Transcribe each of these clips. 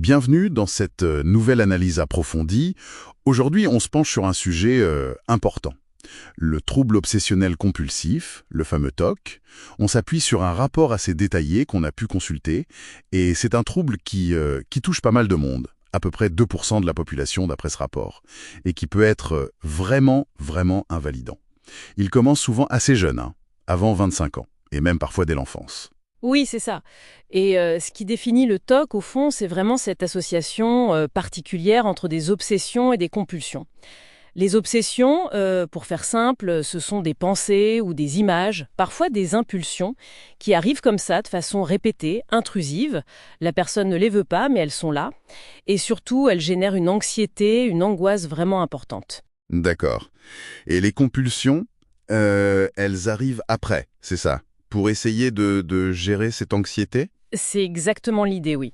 Bienvenue dans cette nouvelle analyse approfondie. Aujourd'hui, on se penche sur un sujet important. Le trouble obsessionnel compulsif, le fameux TOC. On s'appuie sur un rapport assez détaillé qu'on a pu consulter, et c'est un trouble qui touche pas mal de monde, à peu près 2% de la population d'après ce rapport, et qui peut être vraiment, vraiment invalidant. Il commence souvent assez jeune, avant 25 ans, et même parfois dès l'enfance. Oui, c'est ça. Et ce qui définit le TOC, au fond, c'est vraiment cette association particulière entre des obsessions et des compulsions. Les obsessions, pour faire simple, ce sont des pensées ou des images, parfois des impulsions, qui arrivent comme ça, de façon répétée, intrusive. La personne ne les veut pas, mais elles sont là. Et surtout, elles génèrent une anxiété, une angoisse vraiment importante. D'accord. Et les compulsions, elles arrivent après, c'est ça? Pour essayer de gérer cette anxiété? C'est exactement l'idée, oui.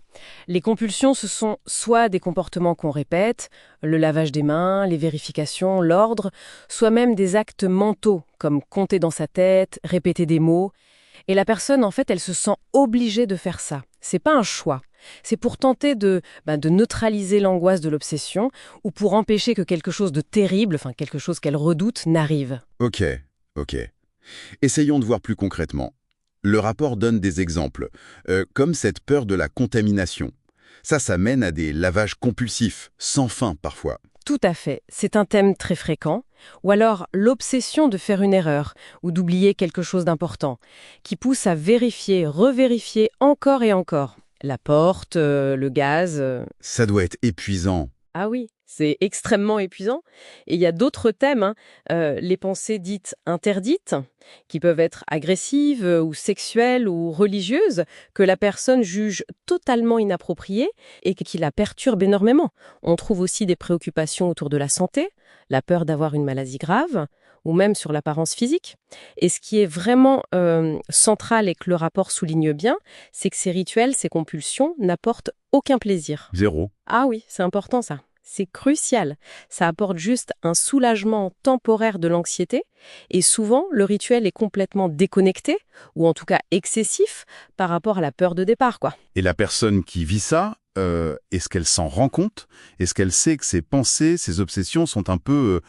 Les compulsions, ce sont soit des comportements qu'on répète, le lavage des mains, les vérifications, l'ordre, soit même des actes mentaux, comme compter dans sa tête, répéter des mots. Et la personne, en fait, elle se sent obligée de faire ça. C'est pas un choix. C'est pour tenter de neutraliser l'angoisse de l'obsession ou pour empêcher que quelque chose de terrible, enfin quelque chose qu'elle redoute, n'arrive. Ok. Essayons de voir plus concrètement. Le rapport donne des exemples, comme cette peur de la contamination. Ça mène à des lavages compulsifs, sans fin parfois. Tout à fait, c'est un thème très fréquent. Ou alors l'obsession de faire une erreur ou d'oublier quelque chose d'important, qui pousse à vérifier, revérifier encore et encore. La porte, le gaz. Ça doit être épuisant. Ah oui, c'est extrêmement épuisant. Et il y a d'autres thèmes, les pensées dites interdites, qui peuvent être agressives ou sexuelles ou religieuses, que la personne juge totalement inappropriées et qui la perturbent énormément. On trouve aussi des préoccupations autour de la santé, la peur d'avoir une maladie grave, ou même sur l'apparence physique. Et ce qui est vraiment central et que le rapport souligne bien, c'est que ces rituels, ces compulsions, n'apportent aucun plaisir. Zéro. Ah oui, c'est important ça. C'est crucial. Ça apporte juste un soulagement temporaire de l'anxiété et souvent, le rituel est complètement déconnecté ou en tout cas excessif par rapport à la peur de départ, quoi. Et la personne qui vit ça, est-ce qu'elle s'en rend compte? Est-ce qu'elle sait que ses pensées, ses obsessions sont un peu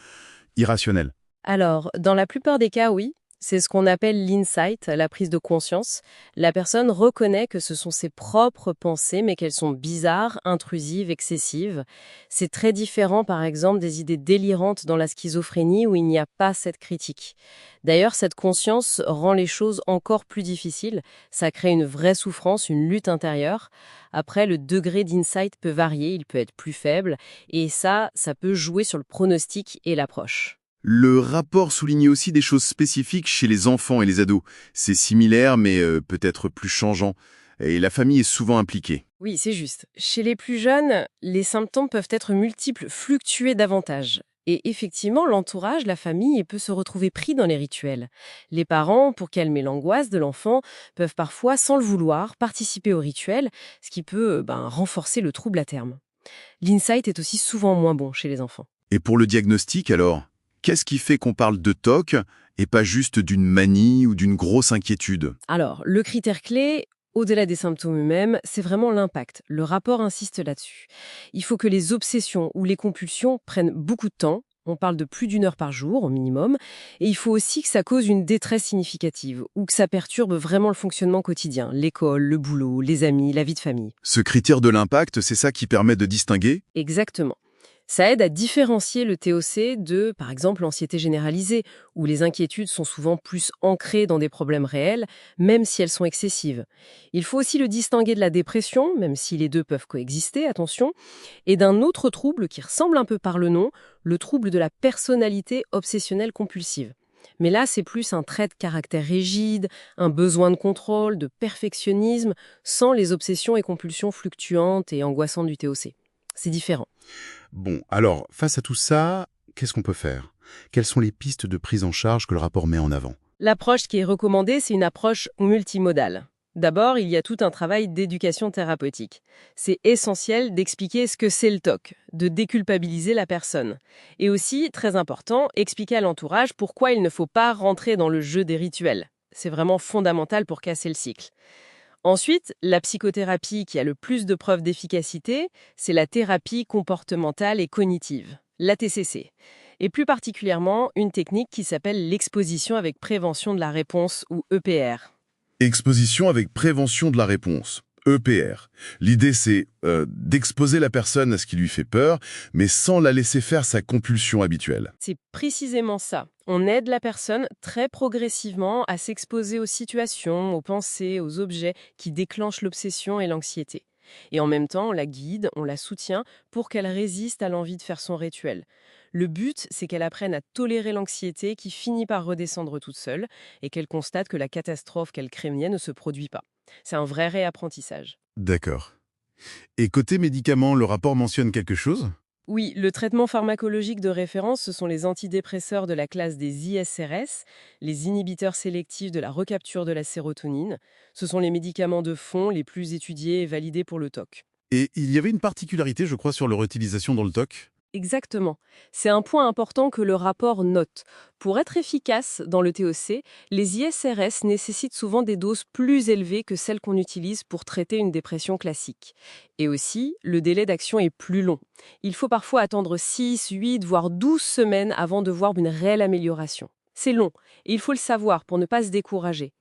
irrationnelles? Alors, dans la plupart des cas, oui. C'est ce qu'on appelle l'insight, la prise de conscience. La personne reconnaît que ce sont ses propres pensées, mais qu'elles sont bizarres, intrusives, excessives. C'est très différent, par exemple, des idées délirantes dans la schizophrénie où il n'y a pas cette critique. D'ailleurs, cette conscience rend les choses encore plus difficiles. Ça crée une vraie souffrance, une lutte intérieure. Après, le degré d'insight peut varier, il peut être plus faible. Et ça peut jouer sur le pronostic et l'approche. Le rapport souligne aussi des choses spécifiques chez les enfants et les ados. C'est similaire, mais peut-être plus changeant. Et la famille est souvent impliquée. Oui, c'est juste. Chez les plus jeunes, les symptômes peuvent être multiples, fluctuer davantage. Et effectivement, l'entourage, la famille, peut se retrouver pris dans les rituels. Les parents, pour calmer l'angoisse de l'enfant, peuvent parfois, sans le vouloir, participer au rituel, ce qui peut renforcer le trouble à terme. L'insight est aussi souvent moins bon chez les enfants. Et pour le diagnostic, alors, qu'est-ce qui fait qu'on parle de TOC et pas juste d'une manie ou d'une grosse inquiétude? Alors, le critère clé, au-delà des symptômes eux-mêmes, c'est vraiment l'impact. Le rapport insiste là-dessus. Il faut que les obsessions ou les compulsions prennent beaucoup de temps. On parle de plus d'1 heure par jour, au minimum. Et il faut aussi que ça cause une détresse significative ou que ça perturbe vraiment le fonctionnement quotidien, l'école, le boulot, les amis, la vie de famille. Ce critère de l'impact, c'est ça qui permet de distinguer? Exactement. Ça aide à différencier le TOC de, par exemple, l'anxiété généralisée, où les inquiétudes sont souvent plus ancrées dans des problèmes réels, même si elles sont excessives. Il faut aussi le distinguer de la dépression, même si les deux peuvent coexister, attention, et d'un autre trouble qui ressemble un peu par le nom, le trouble de la personnalité obsessionnelle compulsive. Mais là, c'est plus un trait de caractère rigide, un besoin de contrôle, de perfectionnisme, sans les obsessions et compulsions fluctuantes et angoissantes du TOC. C'est différent. Bon, alors, face à tout ça, qu'est-ce qu'on peut faire? Quelles sont les pistes de prise en charge que le rapport met en avant? L'approche qui est recommandée, c'est une approche multimodale. D'abord, il y a tout un travail d'éducation thérapeutique. C'est essentiel d'expliquer ce que c'est le TOC, de déculpabiliser la personne. Et aussi, très important, expliquer à l'entourage pourquoi il ne faut pas rentrer dans le jeu des rituels. C'est vraiment fondamental pour casser le cycle. Ensuite, la psychothérapie qui a le plus de preuves d'efficacité, c'est la thérapie comportementale et cognitive, la TCC. Et plus particulièrement, une technique qui s'appelle l'exposition avec prévention de la réponse, ou EPR. Exposition avec prévention de la réponse, EPR. L'idée, c'est d'exposer la personne à ce qui lui fait peur, mais sans la laisser faire sa compulsion habituelle. C'est précisément ça. On aide la personne très progressivement à s'exposer aux situations, aux pensées, aux objets qui déclenchent l'obsession et l'anxiété. Et en même temps, on la guide, on la soutient pour qu'elle résiste à l'envie de faire son rituel. Le but, c'est qu'elle apprenne à tolérer l'anxiété qui finit par redescendre toute seule et qu'elle constate que la catastrophe qu'elle craignait ne se produit pas. C'est un vrai réapprentissage. D'accord. Et côté médicaments, le rapport mentionne quelque chose? Oui, le traitement pharmacologique de référence, ce sont les antidépresseurs de la classe des ISRS, les inhibiteurs sélectifs de la recapture de la sérotonine. Ce sont les médicaments de fond les plus étudiés et validés pour le TOC. Et il y avait une particularité, je crois, sur leur utilisation dans le TOC. Exactement. C'est un point important que le rapport note. Pour être efficace dans le TOC, les ISRS nécessitent souvent des doses plus élevées que celles qu'on utilise pour traiter une dépression classique. Et aussi, le délai d'action est plus long. Il faut parfois attendre 6, 8, voire 12 semaines avant de voir une réelle amélioration. C'est long, et il faut le savoir pour ne pas se décourager.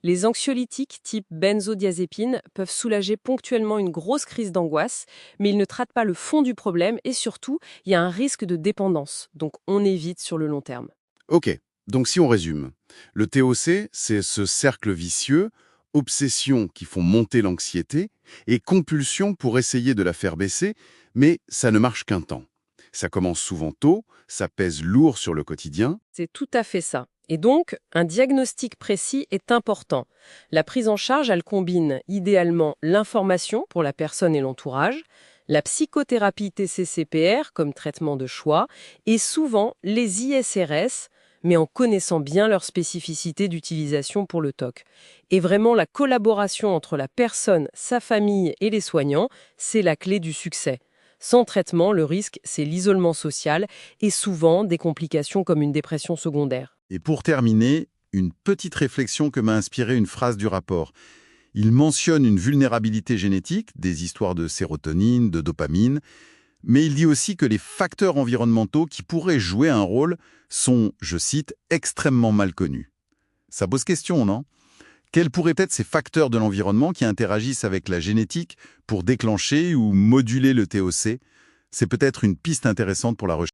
Les anxiolytiques type benzodiazépine peuvent soulager ponctuellement une grosse crise d'angoisse, mais ils ne traitent pas le fond du problème et surtout, il y a un risque de dépendance, donc on évite sur le long terme. Ok, donc si on résume, le TOC, c'est ce cercle vicieux, obsessions qui font monter l'anxiété et compulsion pour essayer de la faire baisser, mais ça ne marche qu'un temps. Ça commence souvent tôt, ça pèse lourd sur le quotidien. C'est tout à fait ça. Et donc, un diagnostic précis est important. La prise en charge, elle combine idéalement l'information pour la personne et l'entourage, la psychothérapie TCCPR comme traitement de choix, et souvent les ISRS, mais en connaissant bien leur spécificité d'utilisation pour le TOC. Et vraiment, la collaboration entre la personne, sa famille et les soignants, c'est la clé du succès. Sans traitement, le risque, c'est l'isolement social et souvent des complications comme une dépression secondaire. Et pour terminer, une petite réflexion que m'a inspiré une phrase du rapport. Il mentionne une vulnérabilité génétique, des histoires de sérotonine, de dopamine, mais il dit aussi que les facteurs environnementaux qui pourraient jouer un rôle sont, je cite, extrêmement mal connus. Ça pose question, non? Quels pourraient être ces facteurs de l'environnement qui interagissent avec la génétique pour déclencher ou moduler le TOC? C'est peut-être une piste intéressante pour la recherche.